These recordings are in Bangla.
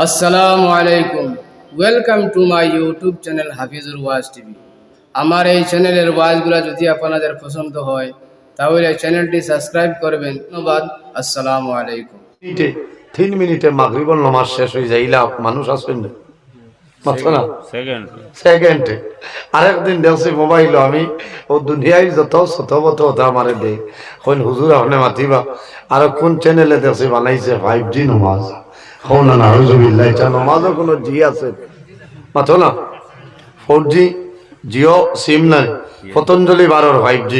আসসালামু আলাইকুম। Welcome to my YouTube channel Hafizur was TV. আমার এই চ্যানেলের ওয়াজগুলো যদি আপনাদের পছন্দ হয় তাহলে চ্যানেলটি সাবস্ক্রাইব করবেন। ধন্যবাদ। আসসালামু আলাইকুম। মিনিটে 3 মিনিটে মাগরিবর নামাজ শেষ হয়ে যায় ইলা মানুষ আসেন না মাত্র না সেকেন্ডে। আরেকদিন দেখছি মোবাইল আমি ও দুনিয়ায় যত ছোট বত ওটা আমারে দে কইন হুজুর আপনি মাতিবা আর কোন চ্যানেলে দেখছি বানাইছে 5G নামাজ হও না নাউজুবিল্লাহ এটা নামাজও কোনো জি আছে মাত্র না 4G জিও সিম নাই পতঞ্জলি 12 5G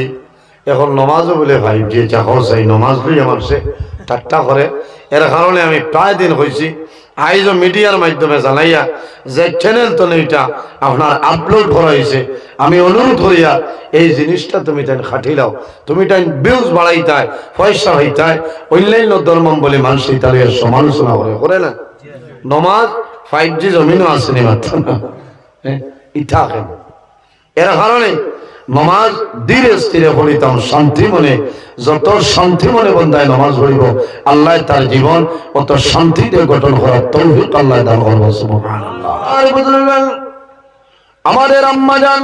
এখন নমাজও বলে 5G যা হসাই নমাজ লই আমার সে ঠাট্টা করে। এর কারণে আমি প্রায় দিন হয়েছি আইজ মিডিয়ার মাধ্যমে জানাইয়া যে চ্যানেল তো এইটা আপনার আপলোড করা হয়েছে আমি অনুরোধ করিয়া এই জিনিসটা তুমি তাই খাটি লাও, তুমি তাই ভিউজ বাড়াইতায় পয়সা হইতায় অন্যান্য ধর্ম বলে মানুষ তার সমালোচনা করে না। নমাজ 5G জমিনও আসেনি মাত্র না ইটা এর কারণে নমাজ ধীরে স্থিরে পড়িতাম শান্তি মনে, যত শান্তি মনে বন্ধায় নমাজ পড়িব আল্লাহ তার জীবন অত শান্তিতে গঠন করার তৌফিক আল্লাহ দান করব সুবহানাল্লাহ। আর বুঝলেন আমাদের আম্মা জান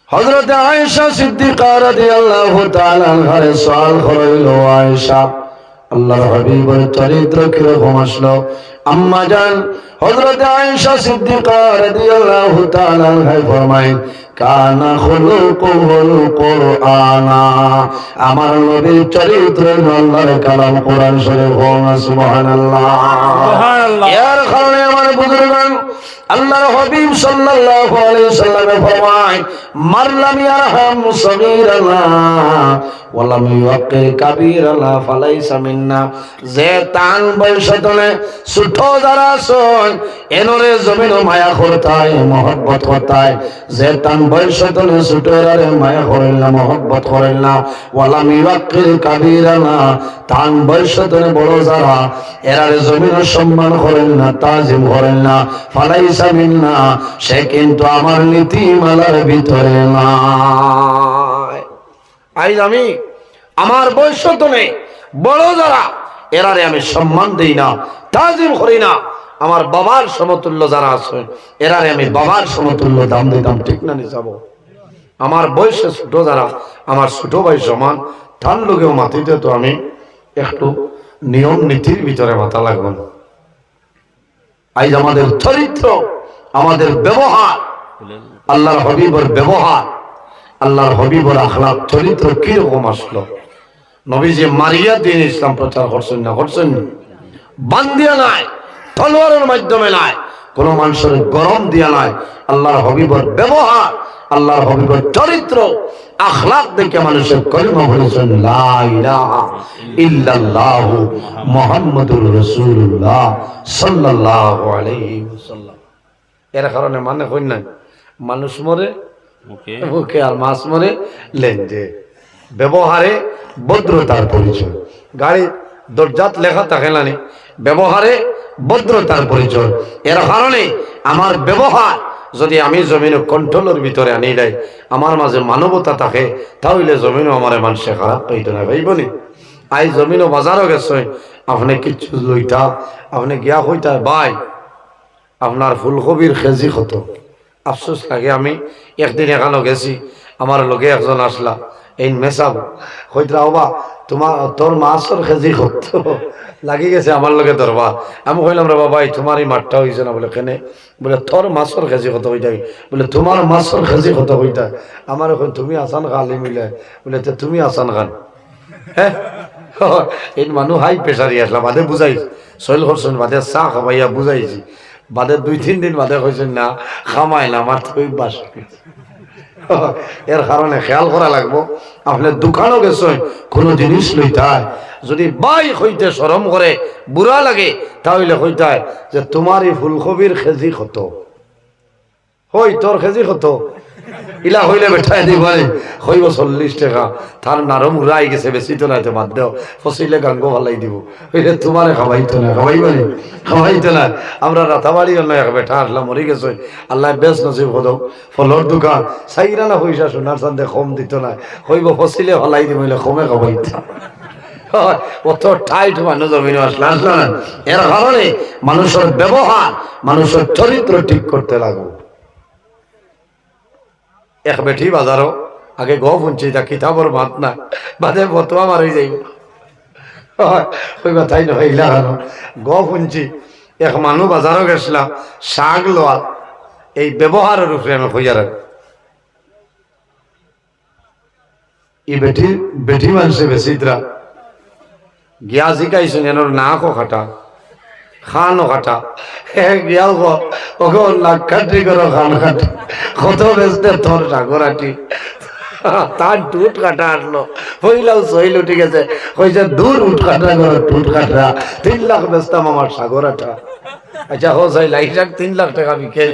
হযরত আয়েশা সিদ্দিকা রাদিয়াল্লাহু তাআলা আনহার সওয়াল করল, আয়েশা আল্লাহর হাবিবের চরিত্র কিরকম আসলো? আম্মা জান হযরত আয়েশা সিদ্দিকা রাদিয়াল্লাহু তাআলা আনহা ফরমায় কানা খুলুকুল কুরআনা, আমার নবীর চরিত্র আল্লাহর কালাম কোরআন শরীফ সুবহানাল্লাহ সুবহানাল্লাহ। এর কারণে আমার বুজুর্গান আল্লাহর হাবিব সাল্লাল্লাহু আলাইহি সাল্লাম ফরমায় মারলাম ইয়ারহাম সগীরানা ওয়ালাম ইউকির কাবীরানা ফালাইসা মিন্না, যে তান বয়সতনে ছোট যারা আছেন এনরে জমিন মায়া করতায় মহব্বত করতায়, যে তান বয়সতনে ছোটরারে মায়া করেন না মহব্বত করেন না, ওয়ালাম ইউকির কাবীরানা তান বয়সতনে বড় যারা এরারে জমিন সম্মান করেন না তাজিম করেন না, ফালাইসা মিন্না সে কিন্তু আমার নীতিমালার ভিতরে নাই। আজ আমি আমার বয়সতনে বড় যারা এরারে আমি সম্মান দেই না তাজিম করি না, আমার বাবার সমতুল্য যারা আছে এরারে আমি বাবার সমতুল্য দাম দিতাম, ঠিক না নিজাবো? আমার বয়সে ছোট যারা আমার ছোট ভাই সমান তার লোকেও মাতিতে তো আমি একটু নিয়ম নীতির ভিতরে মাথা লাগবে না। আজ আমাদের চরিত্র আমাদের ব্যবহার আল্লাহর হাবিবের ব্যবহার আল্লাহর হাবিবের আখলাক চরিত্র কিরকম আসলো? নবীজি মারিয়া দিন ইসলাম প্রচার করছেন না করছেন? বান্দিয়া নাই, তলোয়ারের মাধ্যমে নাই, কোন মানুষের গরম দিয়া নাই, আল্লাহর হাবিবের ব্যবহার আল্লাহর হাবিবের চরিত্র আখলাক দেখে মানুষের কলিমা বলেছেন লা ইলাহা ইল্লাল্লাহু মুহাম্মাদুর রাসূলুল্লাহ সাল্লাল্লাহু আলাইহি ওয়াসাল্লাম। এর কারণে মানে কই না মানুষ মরে মুখে আর মাছ মরে লেনজে। ব্যবহারে ভদ্রতার পরিচয়, গাড়ি দরজাত লেখা থাকে না ব্যবহারে ভদ্রতার পরিচয়। এর কারণে আমার ব্যবহার যদি আমি জমিনে কন্ট্রোলের ভিতরে আনি দেয়, আমার মাঝে মানবতা থাকে, তাহলে জমিনও আমার মানুষে খারাপ পাইতো না ভাইবনি। আই জমিনও বাজারও গেছে আপনি কিচ্ছু লইতা আপনি গিয়া হইতা ভাই আপনার ফুলকবির কেজি কত? আফসোস লাগে আমি একদিন এখানে গেছি, আমার লগে একজন আসলা এই মেসাব হইতরা হবা তোমার তোর মাছের কেজি কত লাগি গেছে আমার লগে ধরবা। আমি কইলাম রে বাবা তোমার এই মাঠটা হয়েছে না বলে কেনে? বলে তোর মাছের কেজি কত হইতা? বলে তোমার মাছের কেজি কত হইতা? আমার এখন তুমি আসান খালি মিলে বলে তুমি আসান খান। হ্যাঁ এই মানুষ হাই প্রেশারি আসলা বাদে বুঝাই শৈল করছেন বাদে চা খাবাইয়া বুঝাইছি, বাদে 2-3 দিন বাদে কইছেন না খামাই না আমার তো বাস। এর কারণে খেয়াল করা লাগবো। আপনি দোকানও গেছেন কোনো জিনিস লইতায় যদি বাই হইতে শরম করে বুড়া লাগে তাহলে হইতায় যে তোমার এই ফুলকবির কেজি কত? হই তোর কেজি কত? ইলা হইলে বেঠাই দিবারে হইব 40 টাকা, তার নারম উড়াই গেছে বেশি তো নাই তো বাদ দেও ফসিলে গাঙ্গ ভালাই দিব, হইলে তোমারে খাওয়াইতো না খাওয়াইবানি খাওয়াইতো না। আমরা রাতাবাড়ি অন্য এক বেঠা আসলাম মরি গেছে আল্লাহ বেশ নসিব হলো ফলর দোকান সাইরা না পয়সা সোনার চান্দে কম দিত না, হইব ফসিলে ভালাই দিব হইলে কমে খাওয়াইতো। অত টাইট মানুষ জমিন আসলে আসলে না। এর কারণে মানুষের ব্যবহার, মানুষের চরিত্র ঠিক করতে লাগবে। এক বেঠি বাজারও আগে গ শুনছি তা কিতাবর মাত না, বাদে বতুয়া মারি যাইব। ওই কথাই নহইলা গ শুনছি এক মানুষ বাজারও গেছিলাম শাক লোয়া, এই ব্যবহারের উপরে আমি হইয়া রাখ। এই বেঠি বেঠি মানুষে বেশিদরা গিয়া শিখাইছেন এনোর নাকও খাটা, খানও খাটা, গিয়াও ওকে লাখাটি করো খান খাটি, কত বেসতে তোর সাগরাটি তার টুট কাটা আসলো, হইলাও সহিল উঠে গেছে, হয়েছে দূর উঠ কাটা করো টুট কাটা, 3 লাখ বেচতাম আমার সাগরাটা। আচ্ছা হো সাই লাই লাখ 3 লাখ টাকা বিকে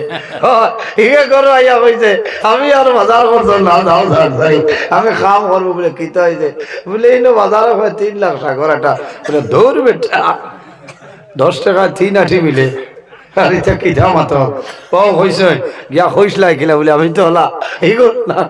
ইয়ে করো আইয়া হয়েছে, আমি আর বাজার করছো না যাও যাই, আমি খাম করবো বলে কিতে হয়েছে বলে এই বাজার হয় 3 লাখ সাগরাটা, বলে দৌড় বেটা 10 টাকা 3 আঠি মিলে। আর এটা কিতা মাতো ও হয়েছে গিয়া হইসলাই কিলা বলে আমি তো হলা এই না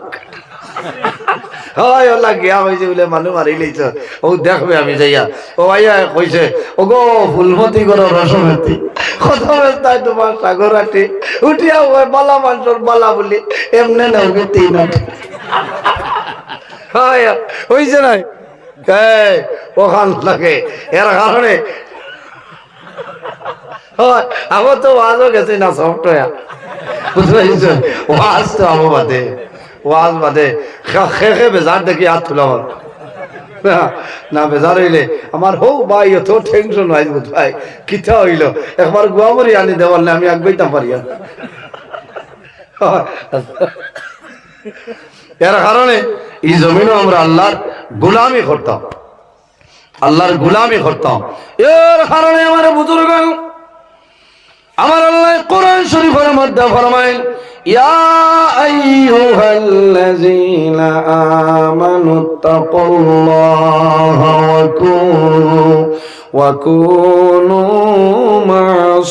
হয় ওলা গিয়া হয়েছে বলে মানুষ মারি লইছ, ও দেখবে আমি যাইয়া ও আইয়া কইছে ও গো ফুলমতি করো রসমতি, কত তাই তোমার সাগরাটি উঠিয়া ওই বালা মানুষের বালা বলি এমনি না ওকে 3 আঠি হয় হয়েছে নাই ওখান লাগে। এর কারণে আমার তো ওয়াজও গেছে না সফটওয়্যার, বুঝতে পারছ? ওয়াজ তো আমার বাদে, ওয়াজ বাদে খে বেজার দেখি হাত তুলা না বেজার হইলে আমার হো ভাই অত টেনশন হয় ভাই কিতা হইল একবার গুয়ামরি আনি দেওয়ার না আমি আগে পারি। এর কারণে এই জমিনও আমরা আল্লাহর গোলামি করতাম, আল্লাহর গোলামি করতাম। এর কারণে আমার বুজুর্গ আমার আল্লাহ কোরআন শরীফের মধ্যে ফরমায় ইয়া আইয়ুহাল্লাযীনা আমানুত্তাকুল্লাহা ওয়া কুনু মা'আস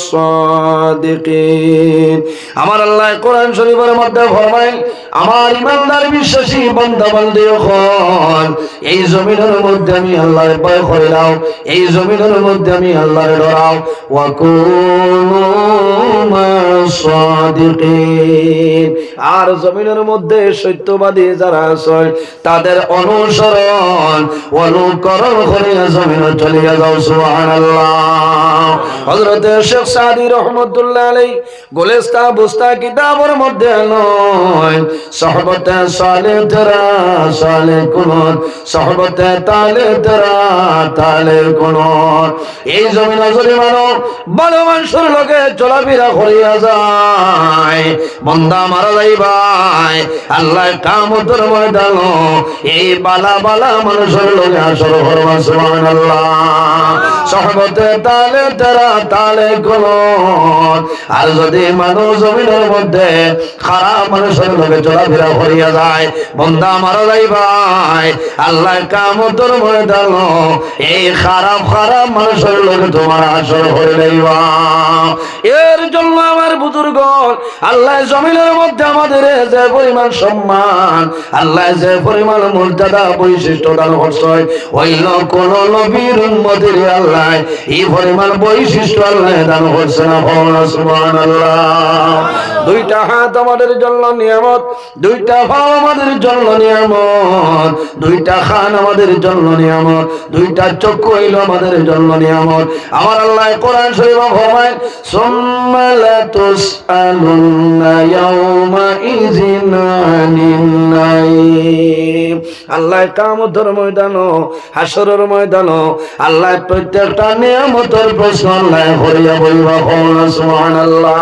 সাদিকিন। আমার আল্লাহ কোরআন শরীফের মধ্যে ফরমায় আমার ইমানদার বিশ্বাসী বান্দা বান্দীগণ এই জমিনের মধ্যে আমি আল্লাহর ভয় করিলাম, এই জমিনের মধ্যে আমি আল্লাহর ডরাও। ওয়া কুনু মা'আস সাদিকিন, আর জমিনের মধ্যে সত্যবাদী যারা আছে তাদের অনুসরণ অনুকরণ করে জমিনে চলিয়া যাও। সুবহানাল্লাহ। হযরত শেখ সাদী রাহমাতুল্লাহ আলাইহি গোলেস্তা বুস্তা কিতাবের মধ্যে নয় সহবতে সালে তেরা সালে কুনুত, সহবতে তালে তেরা তালে কুনুত। এই জমিনে যদি মানব ভালো মানুষের লগে চলাফেরা করিয়া যায়, বান্দা মারা যাই ভাই আল্লাহ কিয়ামতের ময়দানে এই বালা বালা মানুষের লগে আসর করবা। সুবহানাল্লাহ। সহবতে তালে তেরা তালে কুনুত। আর যদি মানুষ জমিনের মধ্যে খারাপ মানুষের লগে চলাফেরা করিয়া যায়, বান্দা মারা যাই ভাই আল্লাহ কিয়ামতের ময়দানে এই খারাপ খারাপ মানুষের লগে তোমার আসর করে লইবা। এর জন্য আমার বুজুর্গ আল্লাহ জমিনের মধ্যে আমাদের যে পরিমাণ সম্মান, আল্লাহ যে পরিমাণ মর্যাদা বৈশিষ্ট্য দান করছে, হইল কোন নবীর উম্মতের আল্লাহ এই পরিমাণ বৈশিষ্ট্য আল্লাহ দান করছে না। সুবহানাল্লাহ। দুইটা হাত আমাদের জন্য নিয়ামত, দুইটা পা আমাদের জন্য নিয়ামত, দুইটা কান আমাদের জন্য নিয়ামত, দুইটা চক্ষু হইল আমাদের জন্য নিয়ামত। আমার আল্লাহ কোরআন শরীফে ফরমায় সুম্মা লা তুসআলুন্না ইয়াওমা ইযিন আনিন নাঈম। আল্লাহ কিয়ামতের ময়দানে হাসরের ময়দানে আল্লাহ প্রত্যেকটা নিয়ামতের প্রশ্ন আল্লাহ করিয়া বলবা। সুবহানাল্লাহ।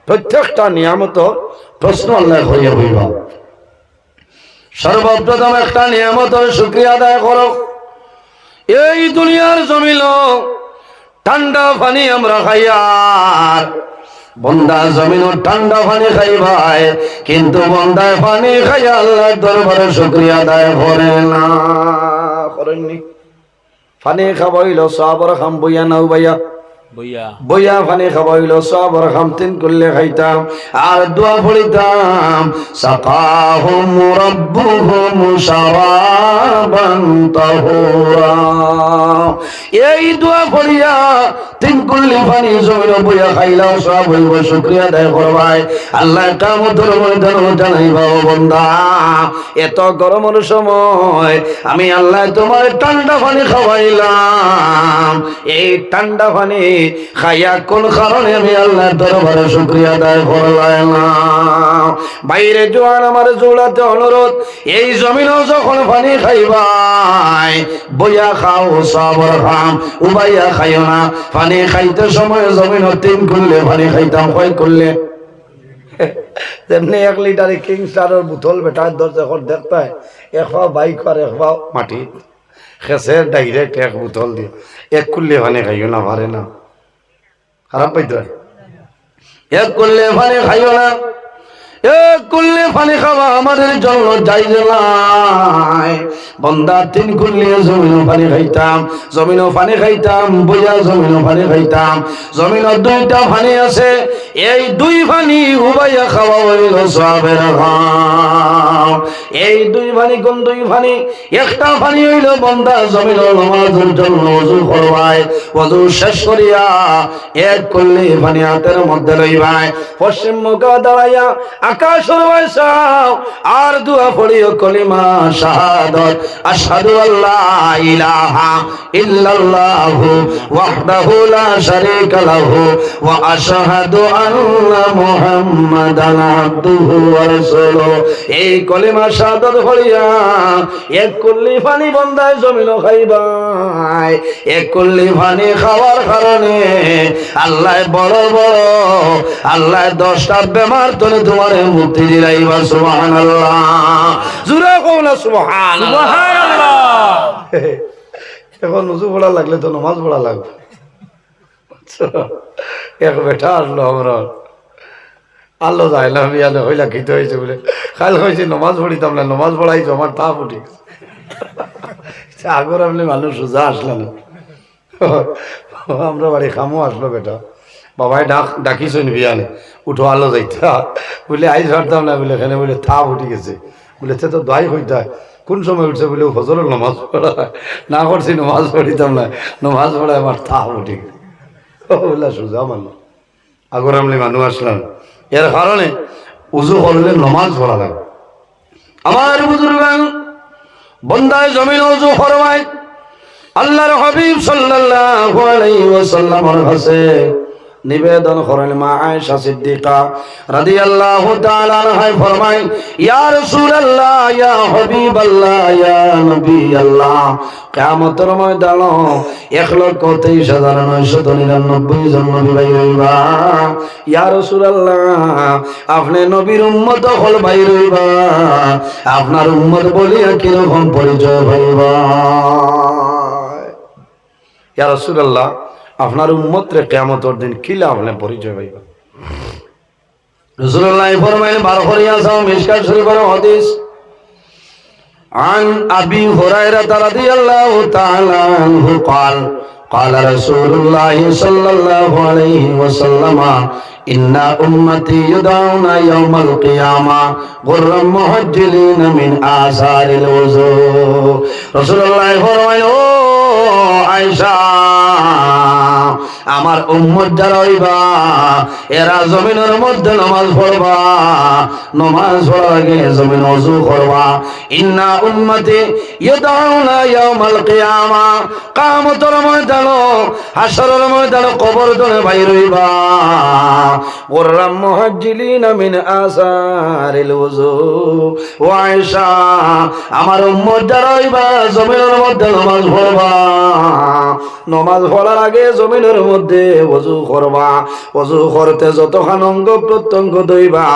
প্রত্যেকটা নিয়ামতের প্রশ্ন আল্লাহ করিয়া বলবা। সর্বপ্রথম একটা নিয়ামতের শুকরিয়া আদায় করো। এই দুনিয়ার জমিন ঠান্ডা পানি আমরা খাইয়ার, বন্দা জমিন ঠান্ডা পানি খাইবাই, কিন্তু বন্দায় পানি খাইয়া আল্লাহর দরবারে শুকরিয়া আদায় করে না। করেননি? পানি খাবাইল সবর খাম বইয়া নাও ভাইয়া বইয়া পানি খাওয়াইল সবর খামতিন করলে খাইতাম আর দোয়া পড়িতাম সাকাহুম রাব্বুহুম শারাবান তাহুরা। এই দোয়া পড়িয়া তিন কুল্লি পানি জমিন বইয়া খাইলাও সব হইব শুকরিয়া আদায় করবাই আল্লাহ কিয়ামতের ময়দানে জানাইবা ও বান্দা এত গরমের সময় আমি আল্লাহ তোমার ঠান্ডা পানি খাওয়াইলাম, এই ঠান্ডা পানি খাইয়া কোন কারণে আমি আল্লাহর দরবারে শুকরিয়া আদায় করলাম। বাইরে জোয়ান আমার জোড়াতে অনুরোধ, এই জমিনও যখন পানি খাইবাই বইয়া খাও সবর খাম উবাইয়া খাইও না। পানি খাইতে সময় জমিনও তিন করলে পানি খাইতাম কয় করলে তেমনি 1 লিটারে কিং স্টারের বোতল বেটার দরজা এখন দেখতে এক পাও বাইক আর এক পাও মাটি খেসের ডাইরেক্ট এক বোতল দিয়ে 1 করলে পানি খাইও না পারে না খারাপ পাইতে 1 করলে পানি খাইও না। 1 করলে পানি খাওয়া আমাদের জন্য জায়েজ নাই। বন্দা 3 করলে জমিনও পানি খাইতাম, জমিনও পানি খাইতাম বইয়া জমিনও পানি খাইতাম। জমিনও 2টা পানি আছে, এই 2 পানি উবাইয়া খাওয়া হইল সওয়াবের কাম। এই 2 পানি কোন 2 পানি? একটা পানি হইল বন্দা জমিনও নামাজের জন্য ওযু করবাই, ওযু শেষ করিয়া 1 করলে পানি হাতের মধ্যে লইবাই, পশ্চিম মুখে দাঁড়াইয়া আকাশের বৈশাও আর দোয়া পড়িও কলিমা শাহাদাত আশহাদু আল্লা ইলাহা ইল্লাল্লাহু ওয়াহদাহু লা শারীকা লাহু ওয়া আশহাদু আন্না মুহাম্মাদান আবদুহু ওয়া রাসূলুহু। এই কলিমা শাহাদাত পড়িয়া 1 কুল্লি পানি বন্দায় জমিন খাইবাই। 1 কুল্লি পানি খাওয়ার কারণে আল্লাহ বড় বড় আল্লাহ 10টা বেমার তোলে তোমার মুক্তি দিলাইবা। সুবহানাল্লাহ, জোরে কও না সুবহানাল্লাহ। এখন ওযু পড়া লাগলে তো নামাজ পড়া লাগবে। এক বেটা আসলো আমরা আল্লাহ যাইলাম ইয়ালে হইলা খিতে হয়েছে বলে খাল হয়েছে নামাজ পড়িতাম না, নামাজ পড়াইছো আমার তা উঠি আগর আপনি মানুষ সোজা আসলো না। আমরা বাড়ি খামো আসলো বেটা, বাবাই ডাকিছেন বিয়ানে উঠো আলো যাইতা বলে আইজ হারতাম না বলে এখানে বলে থা উঠি গেছে বলে সে তো দোয়াই হইতা কোন সময় উঠছে বলে ফজরের নামাজ পড়া না করছি নামাজ পড়িতাম না, নামাজ পড়ায় আমার থা উঠি গেছে বলে সোজা মানুষ আগর আমলি মানুষ আসলাম। এর কারণে উজু করলে নামাজ পড়া লাগে। আমার বুজুর্গান বন্দায় জমিন উজু ফরমায় আল্লাহর হাবিব সাল্লাল্লাহু আলাইহি ওয়াসাল্লামের কাছে নিবেদন করেন। মা আয়েশা সিদ্দিকা রাদিয়াল্লাহু তাআলা আনহা ফরমায় ইয়া রাসূলুল্লাহ ইয়া হাবিবাল্লাহ ইয়া নবী আল্লাহ কিয়ামতের ময়দানে 1,23,999 জন নবী ভাই হইবা। ইয়া রাসূলুল্লাহ আপনি নবীর উম্মত হল ভাই হইবা, আপনার উম্মত বলিয়া কি রকম পরিচয় হইবা? ইয়া রাসূলুল্লাহ আপনার উম্মতরে কিয়ামতের দিন কিলা আপনি পরিচয় পাইবা? রাসূলুল্লাহ ফরমাইলেন 12 করিয়া যাও মিশকাত শরীফের হাদিস عن أبي هريرة رضي الله تعالى عنه قال قال رسول الله صلى الله عليه وسلم إن أمتي يدعون يوم القيامة غرا محجلين من آثار الوضوء। رسول الله فرمائے ও আয়েশা আমার উম্মত যারা হইবা এরা জমিনের মধ্যে নামাজ পড়বা, নামাজ পড়ার আগে জমিন ওযু করবা। ইন্না উম্মতি ইয়াদাউনা ইয়াউমাল কিয়ামা কিয়ামতের ময়দানে হাশরের ময়দানে কবর ধরে বাইর হইবা গুররাম মুহাজ্জিলিনা মিন আসারিল ওযু। ও আয়েশা আমার উম্মত যারা হইবা জমিনের মধ্যে নামাজ পড়বা, নামাজ পড়ার আগে জমিনের মধ্যে ওযু করবা, ওযু করতে যতখান অঙ্গ প্রত্যঙ্গ ধইবা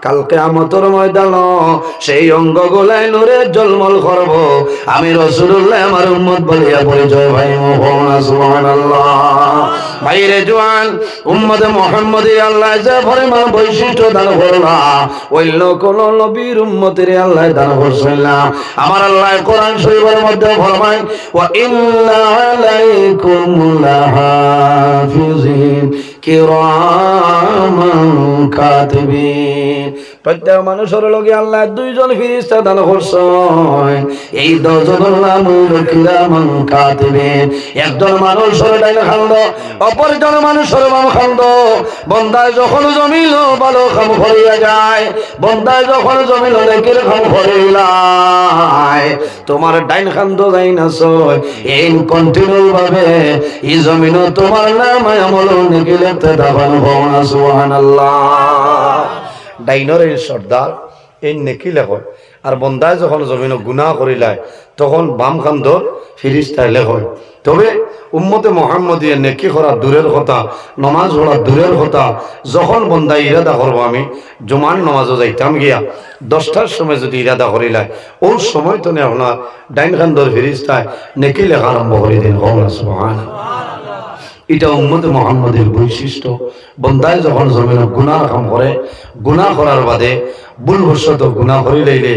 কাল কিয়ামতের ময়দানে সেই অঙ্গগুলাই নূরে ঝলমল করব। আমি রাসূলুল্লাহ আমার উম্মত বলিয়া পরিচয় ভাই মোহাম্মদ সুবহানাল্লাহ। ভাইরে জওয়ান উম্মতে মুহাম্মদী আল্লাহ যে পরিমাণ বৈশিষ্ট্য দান করলা অন্য কোন নবীর উম্মতের আল্লাহ দান করছেন না। আমার আল্লাহ কোরআন শরীফের মধ্যে ফরমায় ওয়া ইন্না আলাইকুম লাহাফিজিন কিরামান কাতিবিন। প্রত্যেক মানুষের লগে আল্লাহ দুইজন ফেরেশতা দান করছেন। এই দুজনের নাম হলো কিরামান কাতিবিন। একজন মানুষের ডাইন খান্দ, অপরজন মানুষের বাম খান্দ। বন্দায় যখন জমিল ভালো কাম করিয়া যায়, বন্দায় যখন জমিল নেকির কাম করিলাই, তোমার ডাইন খান্দ যাই না সয় এই কন্টিনিউ ভাবে এই জমিন তোমার নাম আমল নেকি লিখতে দাবান ভবনা। সুবহানাল্লাহ। ডাইনর এই সর্দার এই নেকি লেখ, আর বন্দায় যখন জমিন গুনাহ করিলায় তখন বাম খান্দর ফিরিস্তায় লেখ। তবে উম্মতে মুহাম্মদিয়া নেকি করা দূরের কথা, নমাজ পড়া দূরের কথা, যখন বন্দায় ইরাদা করবো আমি জুমার নমাজও যাইতাম গিয়া 10টার সময় যদি ইরাদা করিলায় ওই সময় তো নে আপনার ডাইন খান্দর ফিরিস্তায় নেকি লেখা আরম্ভ করে দিন। সুবহানাল্লাহ। এটা উম্মতে মুহাম্মদের বৈশিষ্ট্য। বন্দায় যখন জমিন গুনাহ কাম করে, গুনাহ করার বাদে ভুলবশত গুনাহ করিলে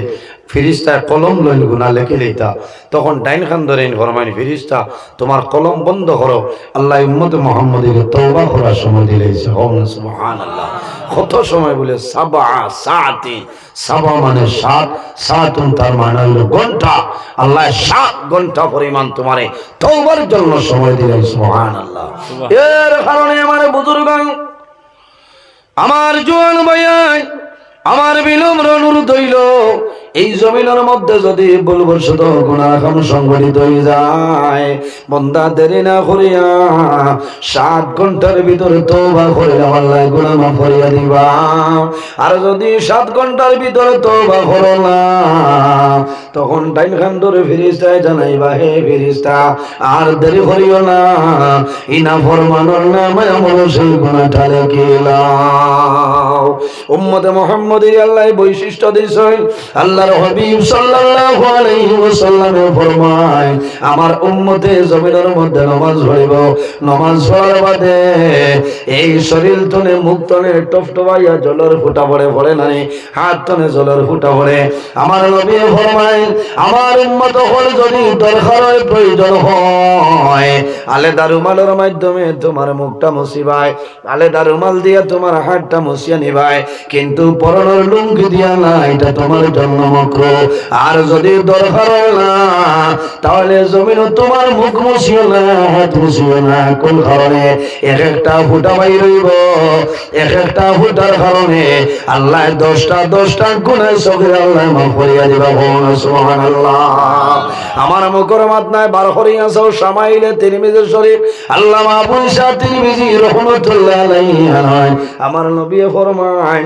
ফিরিস্তায় কলম লইল গুনাহ লেখে লইতা, তখন ডাইন খান ধরে ফরমাইন ফিরিস্তা তোমার কলম বন্ধ করো, আল্লাহ উম্মতে মুহাম্মদের তওবা করার সময় দিলেছে। সুবহানাল্লাহ। কত সময় বলে সাবা সাতি, সাবা মানে 7, সাতুন তার মানে হলো ঘন্টা। আল্লাহ 7 ঘন্টা পরিমাণ তোমারে তওবার জন্য সময় দিলেন। সুবহানাল্লাহ। এর কারণে আমার বুজুর্গান, আমার জোয়ান ভাই, আমার বিনম্র অনুরোধ হইল এই জমিনের মধ্যে যদি ভুলবশত গুনাহ কাম সংঘটিত হয়ে যায়, বান্দা দেরি না করিয়া 7 ঘন্টার ভিতরে তওবা করে আল্লাহ গুনাহ মাফ করিয়া দিবা। আর যদি 7 ঘন্টার ভিতরে তওবা করো না, তখন ডাইন খান ধরে ফেরেশতায় জানাইবা, হে ফেরেশতা আর দেরি করিও না, ইনা ফরমানোর নামে আমল সেই গুনাহটা লিখিলাও। উম্মতে মুহাম্মদের আল্লাহ বৈশিষ্ট্য দিয়েছেন। আল্লাহর হাবিব সাল্লাল্লাহু আলাইহি ওয়াসাল্লাম ফরমায়, আমার উম্মতে জমিনের মধ্যে নামাজ পড়িব, নামাজ পড়ার বাদে এই শরীর তনে মুখ তনে টপটপাইয়া জলের ফুটা পড়ে, পড়ে নাই হাত তনে জলের ফুটা পড়ে। আমার নবী ফরমায়, আমার উম্মত হল যদি দরকার প্রয়োজন হয় আলেদা রুমালের মাধ্যমে তোমার মুখটা মুছিবাই, আলেদা রুমাল দিয়ে তোমার হাতটা মুছিয়ে নিবাই, কিন্তু পরনের লুঙ্গি দিয়া না, এটা তোমার জন্য মাকরুহ। আর যদি দরকার হয় না তাহলে জমিন তোমার মুখ মুছিও না, হাত মুছিও না। কোন কারণে? এক একটা ফুটা বাই রইব, এক একটা ফুটার কারণে আল্লাহ 10টা গুনাহ সগীরা আল্লাহ মাফ করিয়া দিবা। সুবহানাল্লাহ। আমার মুখের মাতনায় বার করিয়া যাও শামাইলে তিরমিজি শরীফ, আল্লামা আবু ইসা তিরমিজি রাহমাতুল্লাহ আলাইহি আমার নবী ফরমান,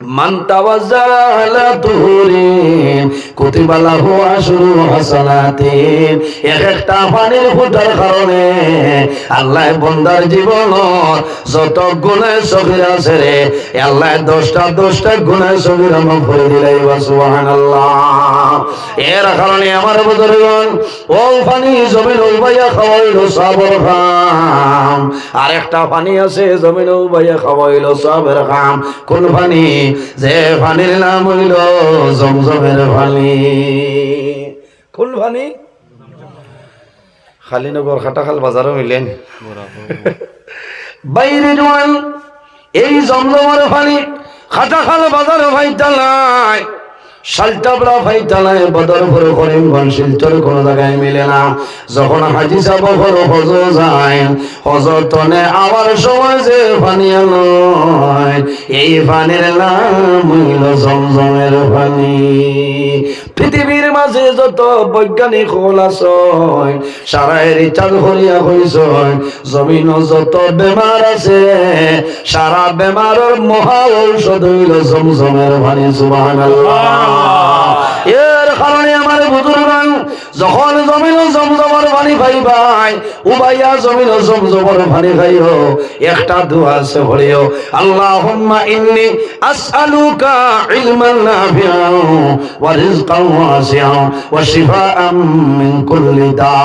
মান তাওয়াজ্জা আলা তুহুরিন কুতিবা লাহু আশরু হাসানাতিন। এক একটা পানির ফোঁটার কারণে আল্লাহ বান্দার জীবন যত গুনাহ সগীরা আছে রে আল্লাহ 10টা গুনাহ সগীরা মাফ করে দিলাই। সুবহানাল্লাহ। এর কারণে আমার বুজুর্গগণ ও পানি জমিন উবাইয়া খাওয়াইলো সাবর খাম, আর একটা পানি আছে জমিন উবাইয়া খাওয়াইলো সাবর খাম। কোন পানি? যে পানির নাম হইল জমজমের পানি। কোন পানি? খালিনগর খাটাখাল বাজারও মিলেন বাইরে জোয়ান এই জমজমের পানি খাটাখাল বাজারও ভাইতালাই, শালটাবড়া ভাইতালাই, বদরপুর করিমগঞ্জ শিলচর কোনো জায়গায় মিলে না। যখন হাজি সাহেব হজ যায়, হজর তনে আবার সময় যে পানি আনো এই পানির নাম হইল জমজমের পানি। পৃথিবীর মাঝে যত বৈজ্ঞানিক হল আছে সারা রিচার্জ করিয়া হইছ, জমিন যত বেমার আছে সারা বেমারের মহা ঔষধ হইল জমজমের পানি। সুবহানাল্লাহ। এর কারণে আমার বুজুর্গান যখন জমিন জমজমের পানি খাইবাই, উবাইয়া জমিন জমজমের পানি খাইও, একটা দোয়া আছে পড়িও, আল্লাহুম্মা ইন্নী আসআলুকা ইলমান নাফিআন ওয়া রিজকান ওয়াসিআন ওয়া শিফাআন মিন কুল্লি দা।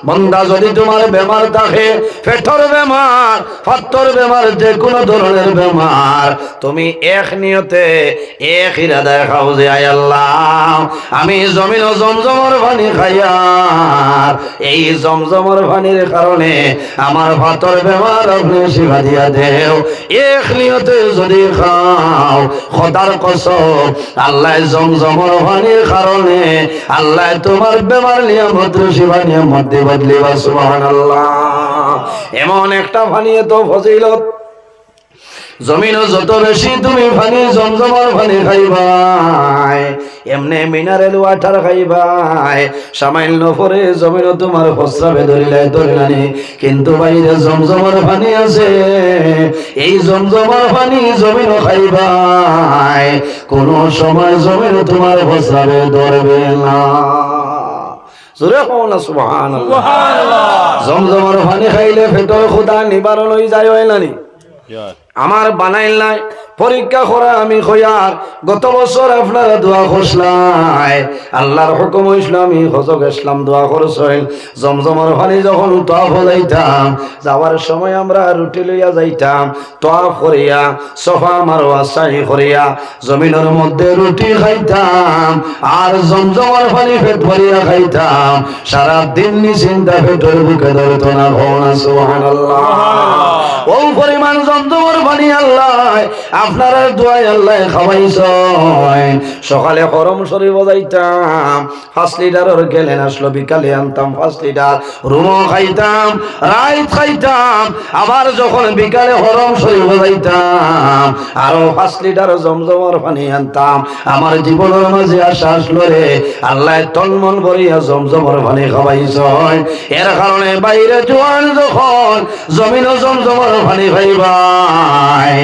বান্দা যদি তোমার বেমার থাকে, পেটের বেমার, ফাত্তর বেমার, যে কোনো ধরনের বেমার, তুমি এক নিয়তে এক ইরাদায় খাও যে আয় আল্লাহ আমি জমিন জমজমের পানি খাইয়ার এই জমজমের পানির কারণে আমার ভাতর বেমার আপনি শিফা দিয়া দেও। এক নিয়তে যদি খাও খোদার কসম আল্লাহ জমজমের পানির কারণে আল্লাহ তোমার বেমার নিয়ামত শিফা নিয়ামত দিয়ে বদলিবা। সুবহানাল্লাহ। এমন একটা পানি তো ফজিলত, জমিনও যত বেশি তুমি পানি জমজমার পানি খাইবাই, এমনি মিনারেল ওয়াটার খাইবাই, সামান্য পরে জমিনও তোমার প্রস্রাবে ধরিলানি, কিন্তু বাইরে জমজমার পানি আছে, এই জমজমার পানি জমিনও খাইবাই, কোন সময় জমিনও তোমার প্রস্রাবে ধরবে না। জমজমার পানি খাইলে পেটর ক্ষুধা নিবারণ হয়ে যায় হয় না নি? আমার বানাইল নাই পরীক্ষা করা আমি কইয়ার গত বছর আপনারা দোয়া করছলাই, আল্লাহর হুকুম হইছিল আমি হজ গেছিলাম, দোয়া করছেন। জমজমার পানি যখন তোয়াফ যাইতাম, যাওয়ার সময় আমরা রুটি লইয়া যাইতাম, তোয়াফ করিয়া সোফা মারওয়া সাই করিয়া জমিনের মধ্যে রুটি খাইতাম আর জমজমার পানি পেট ভরিয়া খাইতাম, সারা দিন নিশ্চিন্তা পেটের বুকে ধরতো না। সুবহানাল্লাহ। ও পরিমাণ জমজমার পানি আল্লাহ আপনারা দোয়ায় আল্লাহ খাওয়াইছেন। সকালে হরম শরীফ যাইতাম 5 লিটারের গেলেন আসলো, বিকালে আনতাম 5 লিটার, রুমও খাইতাম, রাইত খাইতাম, আবার যখন বিকালে হরম শরীফ যাইতাম আরো 5 লিটার জমজমার পানি আনতাম। আমার জীবনের মাঝে আশা আসলো রে আল্লাহ তন্মন ভরিয়া জমজমার পানি খাওয়াইছেন। এর কারণে বাইরে জোয়ান যখন জমিনও জমজমার পানি খাইবাই,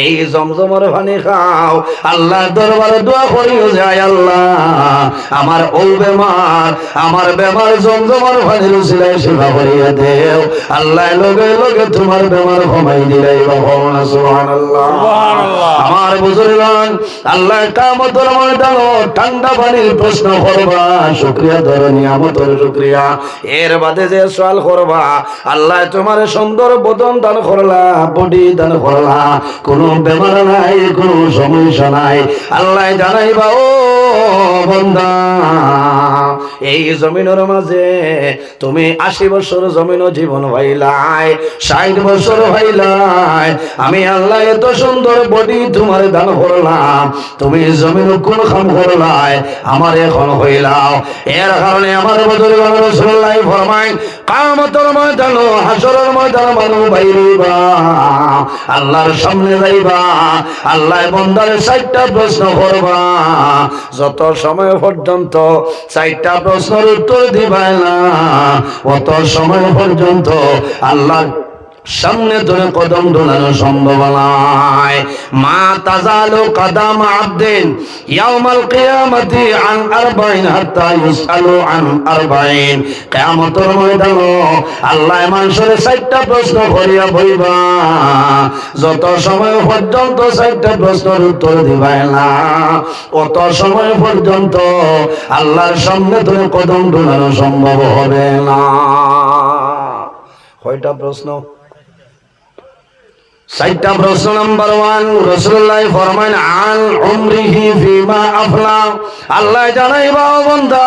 এই জমজমার পানি খাও, আল্লাহর দরবারে দোয়া করিও যায় আল্লাহ আমার ও বেমার, আমার বেমার জমজমার পানির উসিলায় শিফা করিয়া দেও। আল্লাহ লগে লগে তোমার বেমার কমাই দিলাই। সুবহানাল্লাহ। আমার বুজুর্গান আল্লাহ কিয়ামতের ময়দানে ঠান্ডা পানির প্রশ্ন করবা, শুকরিয়া ধরো নিয়ামতের শুকরিয়া। এর বাদে যে সওয়াল করবা আল্লাহ তোমার সুন্দর বদন দান করলা, বডি দান করলা, কোনো বেমার নাই, কোনো সমস্যা নাই, আল্লাহ জানাইবা ও বান্দা এই জমিনের মাঝে তুমি 80 বছর জমিন জীবন ভাইলাই, 60 বছর ভাইলাই, আমি আল্লাহ এত সুন্দর বডি তোমার দান করলাম, তুমি জমিন কোন কাম করলাই আমার এখন হইলাও। এর কারণে আমার বুজুর্গ রাসূলুল্লাহ ফরমায় কিয়ামতের ময়দান হাসরের ময়দান মানুষ বাইরিবা, আল্লাহর সামনে যাইবা, আল্লাহ বান্দারে 4টা প্রশ্ন করবা, যত সময় পর্যন্ত 4টা প্রশ্নের উত্তর দিবা না অত সময় পর্যন্ত আল্লাহ সামনে ধরে কদম ঢোলানো সম্ভব নয়। মা তাজালু কদম আবদিন ইয়াউমাল কিয়ামতি আন 40 হাত্তা ইউসালু আন 40। কিয়ামতের ময়দানে আল্লাহ মানুষের 4টা প্রশ্ন করিয়া বইবা, যত সময় পর্যন্ত 4টা প্রশ্নের উত্তর দিবা না অত সময় পর্যন্ত আল্লাহর সামনে ধরে কদম ঢোলানো সম্ভব হবে না। কয়টা প্রশ্ন? 4টা প্রশ্ন। নাম্বার 1 রাসূলুল্লাহ ফরমান আন উমরিহি ফিমা আফলা, আল্লাহ জানাইবা ও বান্দা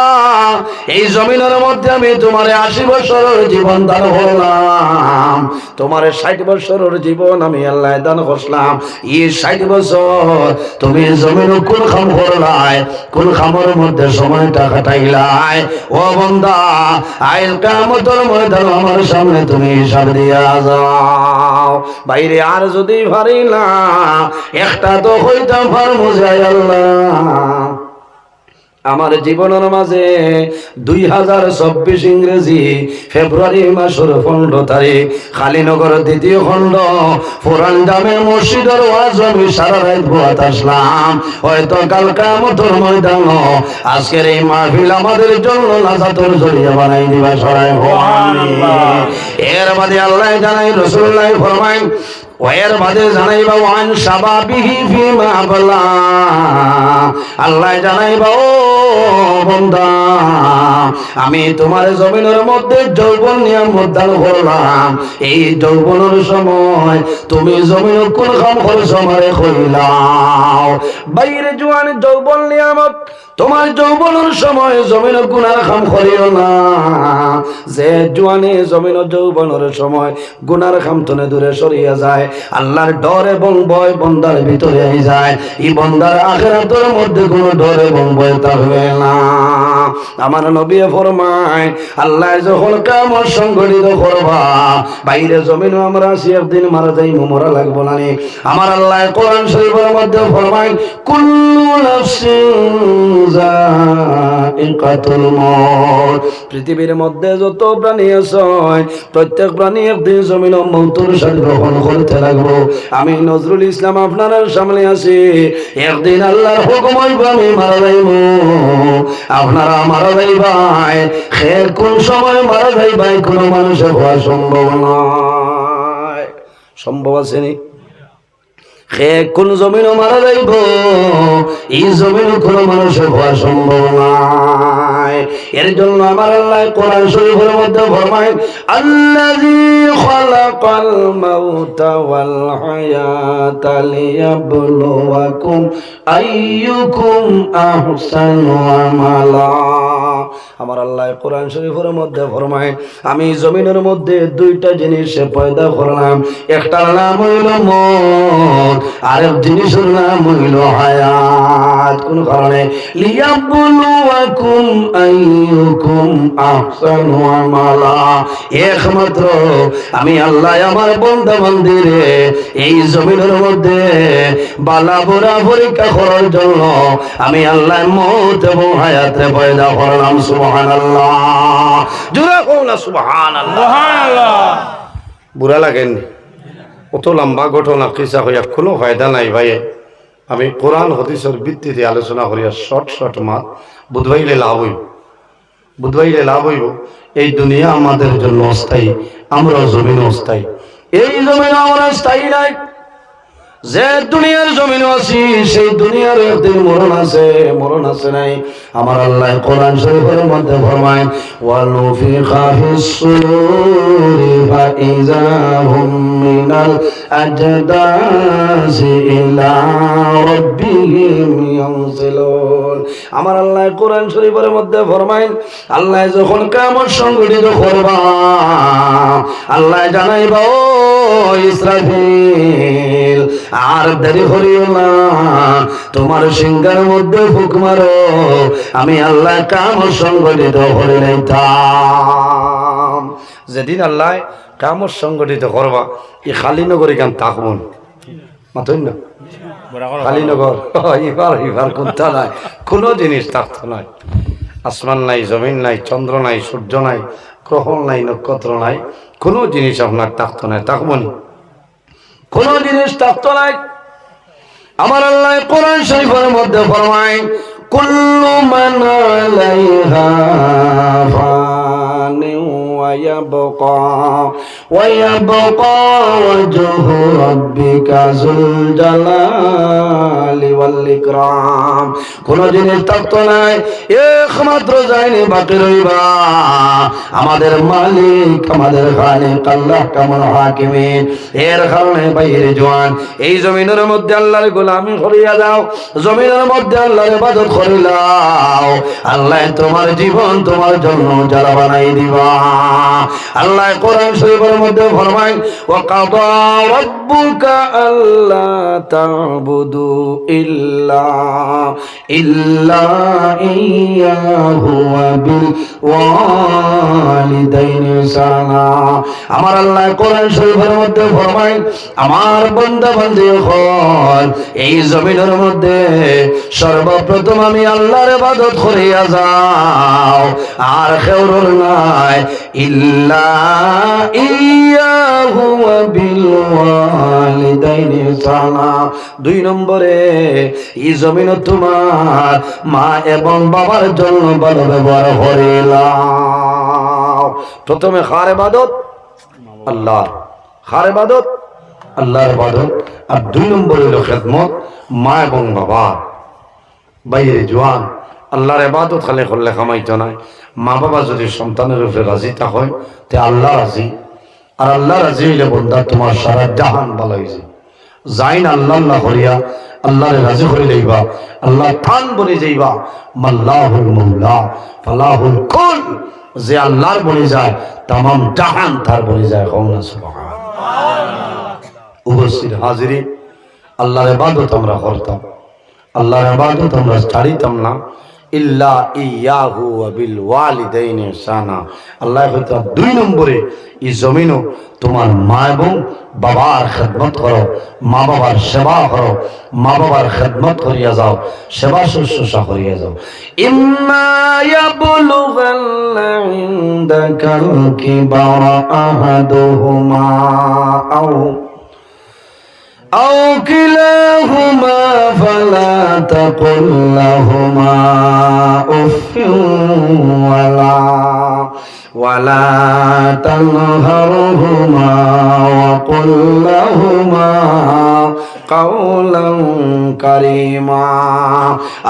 এই জমিনের মধ্যে আমি তোমারে 80 বছরের জীবন দান করলাম, তোমারে 60 বছরের জীবন আমি আল্লাহ দান করলাম, এই 60 বছর তুমি জমিন কোন কাম করলাই, কোন কামের মধ্যে সময়টা কাটাইলাই, ও বান্দা আইল কিয়ামতের ময়দানে আমার সামনে তুমি হিসাব দিয়া যাও। বাইরে আর যদি পারি না একটা তো হইতাম পারমু যায় আল্লাহ আমার জীবনের মাঝে 2024 ইংরেজি ফেব্রুয়ারি মাসের 15 তারিখ খালিনগর 2য় খণ্ড পুরান জামে মসজিদের ওয়াজ আমি সারা রাত বয়াত আসলাম। হয়তো কাল কিয়ামতের ময়দানে আজকের এই মাহফিল আমাদের জন্য নাজাতের জরিয়া বানাই দিবা। সরাই সুবহানাল্লাহ। এর বাদে আল্লাহ জানাই রাসূলুল্লাহ ফরমায় ওয়ের বাদে জানাইবা ওয়ান শাবাবিহি ফিমা আবলা, আল্লাহ জানাইবা ও বান্দা, আমি তোমার জমিনের মধ্যে যৌবন নিয়ামত দান করলাম। এই যৌবনের সময় তুমি জমিন কোন কাম করছো আমারে কইলাও। বাইরে জোয়ান যৌবন নিয়ামত, তোমার যৌবনের সময় জমিন গুনার কাম করিও না। যে জোয়ানে জমিন যৌবনের সময় গুনার কাম তনে দূরে সরিয়া যায়, আল্লাহর ডর এবং ভয় বন্দার ভিতরে যায়, এই বন্দার আখিরাতের মধ্যে কোনো ডর এবং ভয় থাকবে না। আমার নবী ফরমায়, আল্লাহ যখন কিয়ামত সংঘটিত করবা, বাইরে জমিনে আমরা আসি একদিন মারা যাই, মরা লাগবো না। আমার আল্লাহ কোরআন শরীফের মধ্যে ফরমায়, কুল্লু নাফসিন যায়িকাতুল মউত। পৃথিবীর মধ্যে যত প্রাণী আছে, প্রত্যেক প্রাণী একদিন জমিন মৌতের সাথে গ্রহণ করতে লাগবো। আমি নজরুল ইসলাম আপনার সামনে আছি, একদিন আল্লাহর হুকুম হইব আমি মারা যাইব, আপনারা মারা যাইবাই। সে কোন সময় মারা যাইবাই কোনো মানুষের হওয়া সম্ভব নয়। সম্ভব আছে নি? সে কোন জমিনও মারা যাইব, এই জমিন কোনো মানুষের হওয়া সম্ভব নয়। এর জন্য আমার আল্লাহ কোরআন শরীফের মধ্যে ফরমায়, আল্লাযী খালাকাল মাউতা ওয়াল হায়াতা লিয়াবলুয়াকুম আইয়ুকুম আহসানু আমালা। আমার আল্লাহ কোরআন শরীফের মধ্যে ফরমায়, আমি জমিনের মধ্যে দুইটা জিনিস পয়দা করলাম, একটার নাম হইল মউত, আরেক জিনিসের নাম হইল হায়াত। কোন কারণে? লিয়াবলুয়াকুম আইয়ুকুম আহসানু আমালা। একমাত্র আমি আল্লাহ আমার বান্দা বান্দীরে এই জমিনের মধ্যে বালা বুরা পরীক্ষা করার জন্য আমি আল্লাহ মউত এবং হায়াতে পয়দা করলাম। সুবহানাল্লাহ, জোরে কোন সুবহানাল্লাহ। সুবহানাল্লাহ। বুড়া লাগেন? অত লম্বা ঘটনা কিসা হইয়া কোনো ফায়দা নাই ভাই। আমি কোরআন হাদিসের ভিত্তিতে আলোচনা করিয়া শর্ট মাত বুধবাইলে লাভ হইব, বুধবাইলে লাভ হইব। এই দুনিয়া আমাদের জন্য অস্থায়ী, আমরা জমিন অস্থায়ী। এই জমিন আমরা স্থায়ী নাই। যে দুনিয়ার জমিন আছি, সেই দুনিয়ার একদিন মরণ আছে, মরণ আছে নাই। আমার আল্লাহ কোরআন শরীফের মধ্যে ফরমায়, ওয়ানুফিখা ফিস-সূরি ফাইযা হুম মিনাল আজদাসি ইলা রাব্বিহিম ইয়ানসিলুন। আমার আল্লাহ কোরআন শরীফের মধ্যে ফরমায়, আল্লাহ যখন কিয়ামত সংঘটিত করবা, আল্লাহ জানাইবা, ও ইসরাফিল আর দেরি করিও না, তোমার সিংহার মধ্যে ফুক মারো, আমি আল্লাহ কিয়ামত সংঘটিত করে লইতাম। যেদিন আল্লাহ কিয়ামত সংঘটিত করবা, এই খালিনগরে গান তাকমন মাতই না, খালিনগর এবার কোনটা নাই, কোনো জিনিস থাকতো নাই। আসমান নাই, জমিন নাই, চন্দ্র নাই, সূর্য নাই, গ্রহ নাই, নক্ষত্র নাই, কোনো জিনিস আপনার থাকতো নাই, তাকমনি কোনো জিনিস থাকতো নাই। আমার আল্লাহ কোরআন শরীফের মধ্যে ফরমায়, কুল্লু মান আলাইহা ফানি ওয়া ইয়াবকা ওয়াজহু রাব্বিকা যুল জালালি ওয়াল ইকরাম। কোন জিনিস থাকতো নাই, একমাত্র যায়নি বাকি রইবা আমাদের মালিক, আমাদের খালিক আল্লাহ কামুল হাকিমিন। এর কারণে বাইরে জওয়ান, এই জমিনের মধ্যে আল্লাহর গোলামি করিয়া দাও, জমিনের মধ্যে আল্লাহর ইবাদত করিলাও, আল্লাহ তোমার জীবন তোমার জন্য যারা বানাই দিবা। আল্লাহ কোরআন শরীফের মধ্যে ফরমায়, ওয়া কাদা রাব্বুকা আল্লা তা'বুদু ইল্লা ইয়াহু ওয়া বিল ওয়ালিদাইনি ইহসানা। আমার আল্লাহ কোরআন শরীফের মধ্যে ফরমায়, আমার বান্দা বান্দি হল এই জমিনের মধ্যে সর্বপ্রথম আমি আল্লাহর ইবাদত করিয়া যাও, আর কেউর নাই, ইল্লা ইয়াহু ওয়া বিল ওয়ালিদাইনি ইহসানা। 2 নম্বরে এই জমিন তোমার মা এবং বাবার জন্য ভালো ব্যবহার করিলাম। প্রথমে কার ইবাদত? আল্লাহ। কার ইবাদত? আল্লাহর ইবাদত। আর 2 নম্বরে হলো খেদমত মা এবং বাবা। বাইরে জওয়ান, আল্লাহর ইবাদত খালি করলে কামাইতো নাই। মা বাবা যদি সন্তানের উপরে রাজি হয় তে আল্লাহ রাজি, আর আল্লাহ রাজি হইলে বন্ধা তোমার সারা জাহান ভালো হয়েছে। যাইন আল্লাহ আল্লাহ করিয়া আল্লাহরে রাজি করে লইবা, আল্লাহ খান বনে যাইবা। মাল্লাহুল মৌলা ফালাহুল কুল, যে আল্লাহর বনে যায় তামাম জাহান তার বনে যায়। কওনা সুবহানাল্লাহ। উপস্থিত হাজিরিন, আল্লাহর ইবাদত আমরা করতাম, আল্লাহর ইবাদত আমরা ছাড়িতাম না। ইল্লা ইয়াহু ওয়া বিল ওয়ালিদাইনি ইহসানা। আল্লাহ হয়তো 2 নম্বরে এই জমিনও তোমার মা এবং বাবার খেদমত করো, মা বাবার সেবা করো, মা বাবার খেদমত করিয়া যাও, সেবা শুশ্রূষা করিয়া যাও। ইম্মা ইয়াবলুগান্না ইনদাকাল কিবারা আহাদুহুমা أو كلاهما فلا تقل لهما أف ولا تنهرهما وقل لهما قولا كريما।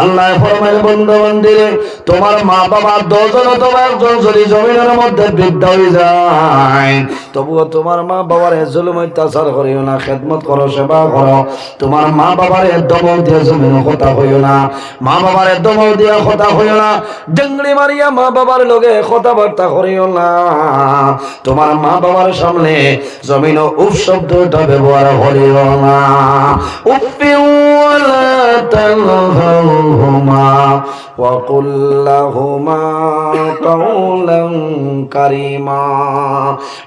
আল্লাহ ফরমায় বন্ধু বান্দিরে, তোমার মা বাবা 10 জন অথবা একজন যদি জমিনের মধ্যে বৃদ্ধ হয়ে যায়, তবুও তোমার মা বাবার জুলুম অত্যাচার করিও না, খেদমত করো, সেবা করো। তোমার মা বাবার দমন দিয়ে জমিন কথা হইও না, মা বাবার দমন দিয়ে কথা হইও না, ডেঙ্গড়ি মারিয়া মা বাবার লগে কথাবার্তা করিও না। তোমার মা বাবার সামনে জমিন উফ শব্দটা ব্যবহার করিও না। উফি ওয়ালা তানহারহুমা ওয়া কুল লাহুমা কাওলান কারীমা।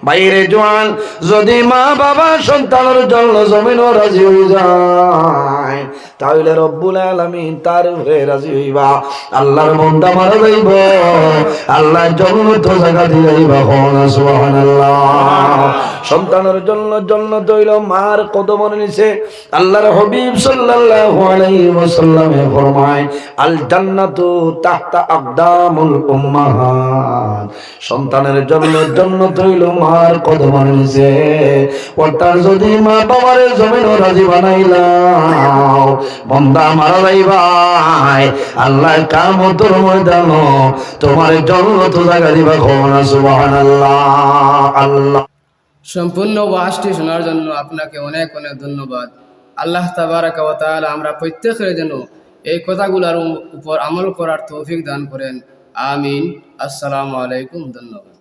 বাইরে জোয়ান, যদি মা বাবা সন্তানের জন্য জমিনও রাজি হয়ে যায়, তাহলে রব্বুল আলামিন তার উপরে রাজি হইবা। আল্লাহর বান্দা মারা যাইব, আল্লাহ জান্নাত জায়গা দিয়ে যাইবা। সুবহানাল্লাহ। সন্তানের জন্য জান্নাত হইল মার কদমের নিচে। আল্লাহর হাবিব সাল্লাল্লাহু আলাইহি ওয়াসাল্লাম ফরমায়, আল জান্নাতু তাহতা আকদামুল উম্মাহাত। সন্তানের জন্য জান্নাত হইল মার কদমের নিচে। অর্থাৎ যদি মা বাবার জমিন রাজি বানাইলাও, বান্দা মারা যাইবা, আল্লাহ কিয়ামতের ময়দানে তোমার জান্নাত জায়গা দিবা। সুবহানাল্লাহ। আল্লাহ সম্পূর্ণ ওয়াজটি শোনার জন্য আপনাকে অনেক অনেক ধন্যবাদ। আল্লাহ তাবারাকা ওয়া তাআলা আমরা প্রত্যেকের যেন এই কথাগুলোর উপর আমল করার তৌফিক দান করেন। আমিন। আসসালামু আলাইকুম। ধন্যবাদ।